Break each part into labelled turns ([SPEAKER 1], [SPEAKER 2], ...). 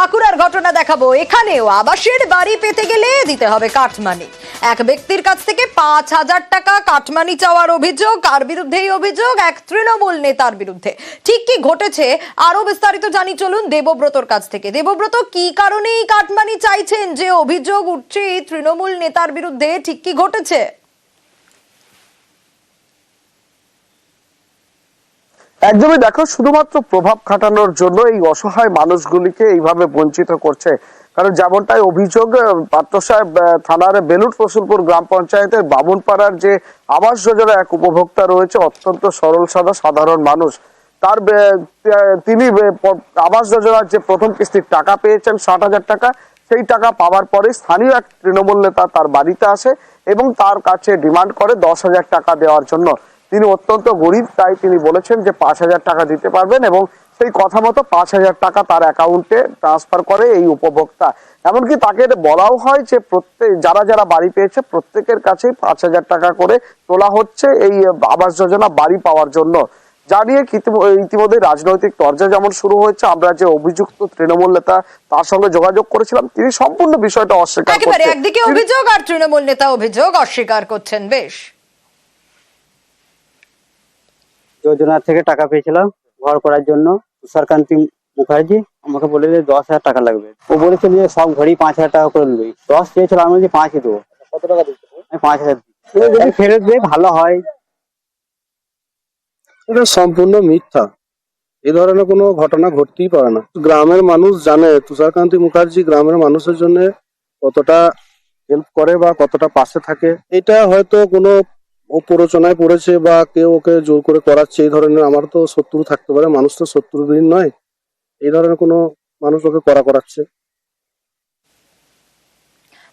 [SPEAKER 1] বাঁকুড়ার ঘটনা দেখাবো। এখানেও আবাসের বাড়ি পেতে গেলে দিতে হবে কাটমানি। এক ব্যক্তির কাছ থেকে ৫,০০০ টাকা কাটমানি চাওয়ার অভিযোগ। কার বিরুদ্ধে এই অভিযোগ? এক তৃণমূল নেতার বিরুদ্ধে। ঠিক কি ঘটেছে আরো বিস্তারিত জানি, চলুন দেবব্রতর কাছ থেকে। দেবব্রত, কি কারণে এই কাটমানি চাইছেন? যে অভিযোগ উঠছে এই তৃণমূল নেতার বিরুদ্ধে, ঠিক কি ঘটেছে?
[SPEAKER 2] একদমই, দেখো, শুধুমাত্র প্রভাব খাটানোর জন্য এই অসহায় মানুষগুলিকে এইভাবে বঞ্চিত করছে। কারণ যেমনটাই অভিযোগ, পাত্রসাহেব থানার বেলুট রসুলপুর গ্রাম পঞ্চায়েতের বামুনপাড়ার যে আবাস যোজনা এক উপভোক্তা রয়েছে, অত্যন্ত সরল সাদা সাধারণ মানুষ। তার তিনি আবাস যোজনার যে প্রথম কিস্তির টাকা পেয়েছেন ৬০,০০০ টাকা, সেই টাকা পাওয়ার পরে স্থানীয় এক তৃণমূল নেতা তার বাড়িতে আসে এবং তার কাছে ডিমান্ড করে ১০,০০০ টাকা দেওয়ার জন্য। তিনি অত্যন্ত গরিব, তাই তিনি বলেছেন যে ৫,০০০ টাকা দিতে পারবেন এবং সেই কথা মতো ৫,০০০ টাকা তার অ্যাকাউন্টে ট্রান্সফার করে এই উপভোক্তা। এমনকি তাকে বলাও হয় যে যারা যারা বাড়ি পেয়েছে প্রত্যেকের কাছেই ৫,০০০ টাকা করে তোলা হচ্ছে এই আবাস যোজনা বাড়ি পাওয়ার জন্য। যা নিয়ে ইতিমধ্যে রাজনৈতিক তরজা যেমন শুরু হয়েছে। আমরা যে অভিযুক্ত তৃণমূল নেতা তার সঙ্গে যোগাযোগ করেছিলাম, তিনি সম্পূর্ণ বিষয়টা অস্বীকার করছেন।
[SPEAKER 1] একদিকে অভিযোগ আর তৃণমূল নেতা অভিযোগ অস্বীকার করছেন। বেশ,
[SPEAKER 3] যোজনা থেকে টাকা পেয়েছিলাম ঘর করার জন্য। তুষারকান্তি মুখার্জি আমাকে বলে যে ১০,০০০ টাকা লাগবে। ও বলেছিল যে সব ঘরেই ৫,০০০ টাকা করে নেবে। ১০ চেয়েছিল, আমি বলছি ৫ই দেবো। কত টাকা দিচ্ছি? আমি ৫,০০০ দিই। যদি ফেরত দেয় ভালো হয়।
[SPEAKER 4] এটা সম্পূর্ণ মিথ্যা। এই ধরনের কোনো ঘটনা ঘটতেই পারে না। গ্রামের মানুষ জানে তুষারকান্তি মুখার্জি গ্রামের মানুষের জন্য কতটা হেল্প করে বা কতটা পাশে থাকে। এটা হয়তো কোনো ও প্ররোচনায় পড়েছে বা কেউ ওকে জোর করে করাচ্ছে, এই ধরনের। আমার তো শত্রু থাকতে পারে, মানুষ তো শত্রুবিহীন নয়। এই ধরনের কোনো মানুষ ওকে করাচ্ছে।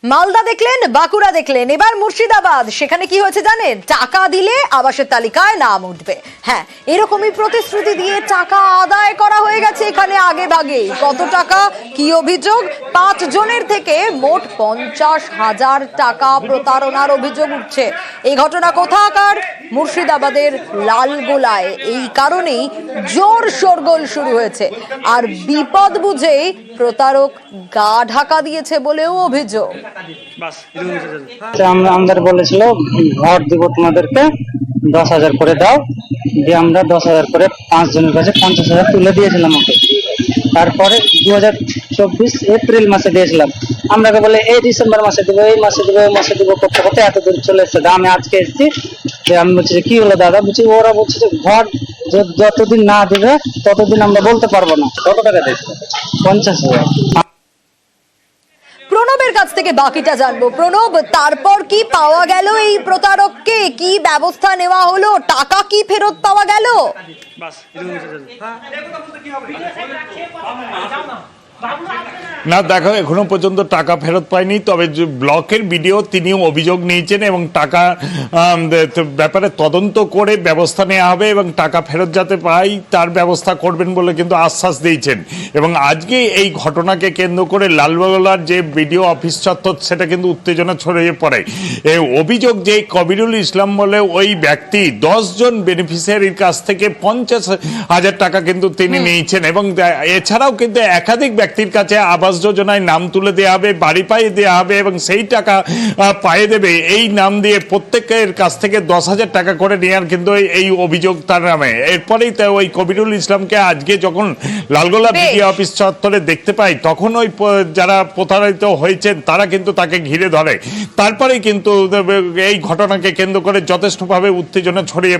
[SPEAKER 1] মালদা দেখলেন, বাঁকুড়া দেখলেন, এবার মুর্শিদাবাদ। সেখানে কি হয়েছে জানেন? টাকা দিলে আবাসের তালিকায় নাম উঠবে। হ্যাঁ, এরকমই প্রতিশ্রুতি দিয়ে টাকা আদায় করা হয়ে গেছে এখানে আগে ভাগে। কত টাকা, কি অভিযোগ? ৫ জনের থেকে মোট ৫০,০০০ টাকা প্রতারণার অভিযোগ উঠছে। এই ঘটনা কোথাকার? মুর্শিদাবাদের লালগোলায়। এই কারণেই জোর শোরগোল শুরু হয়েছে। আর বিপদ বুঝেই প্রতারক গা ঢাকা দিয়েছে বলেও অভিযোগ।
[SPEAKER 3] আমাদের বলেছিল ঘর দিব তোমাদেরকে, ১০,০০০ করে দাও। দিয়ে আমরা ১০,০০০ করে ৫ জনের কাছে ৫০,০০০ তুলে দিয়েছিলাম ওকে। তারপরে ২০২৪ এপ্রিল মাসে দিয়েছিলাম। আমরাকে বলে এই ডিসেম্বর মাসে দিব, এই মাসে দিব, এই মাসে দিব করতে করতে এতদূর চলে এসছে। আমি আজকে এসেছি, যে আমি বলছি যে কি হলো দাদা? বলছি ওরা বলছে যে ঘর যতদিন না দেবে ততদিন আমরা বলতে পারবো না। কত টাকা দিয়েছে? ৫০,০০০।
[SPEAKER 1] প্রণবের কাছ থেকে বাকিটা জানবো। প্রণব, তারপর কি পাওয়া গেল এই প্রতারককে? কি ব্যবস্থা নেওয়া হলো? টাকা কি ফেরত পাওয়া গেল?
[SPEAKER 5] না, দেখো, এখনো পর্যন্ত টাকা ফেরত পায়নি। তবে ব্লকের বিডিও তিনিও অভিযোগ নিয়েছেন এবং টাকা ব্যাপারে তদন্ত করে ব্যবস্থা নেওয়া হবে এবং টাকা ফেরত যাতে পাই তার ব্যবস্থা করবেন বলে কিন্তু আশ্বাস দিয়েছেন। এবং আজকে এই ঘটনাকে কেন্দ্র করে লালগোলার যে বিডিও অফিস চত্বর, সেটা কিন্তু উত্তেজনা ছড়িয়ে পড়ে। এই অভিযোগ যে কবিরুল ইসলাম বলে ওই ব্যক্তি ১০ জন বেনিফিশিয়ারির কাছ থেকে ৫০,০০০ টাকা কিন্তু তিনি নিয়েছেন। এবং এছাড়াও কিন্তু একাধিক ব্যক্তির কাছে আবাস যোজনায় নাম তুলে দেওয়া হবে, বাড়ি পাইয়ে দেওয়া হবে এবং সেই টাকা পাইয়ে দেবে এই নাম দিয়ে প্রত্যেকের কাছ থেকে ১০,০০০ টাকা করে নেওয়ার কিন্তু এই অভিযোগ তার নামে। এরপরেই ওই কবিরুল ইসলামকে আজকে যখন লালগোলা বিডিও অফিস চত্বরে দেখতে পাই, তখন ওই যারা প্রতারিত হয়েছেন তারা কিন্তু তাকে ঘিরে ধরে। তারপরেই কিন্তু এই ঘটনাকে কেন্দ্র করে যথেষ্টভাবে উত্তেজনা ছড়িয়ে পড়ে।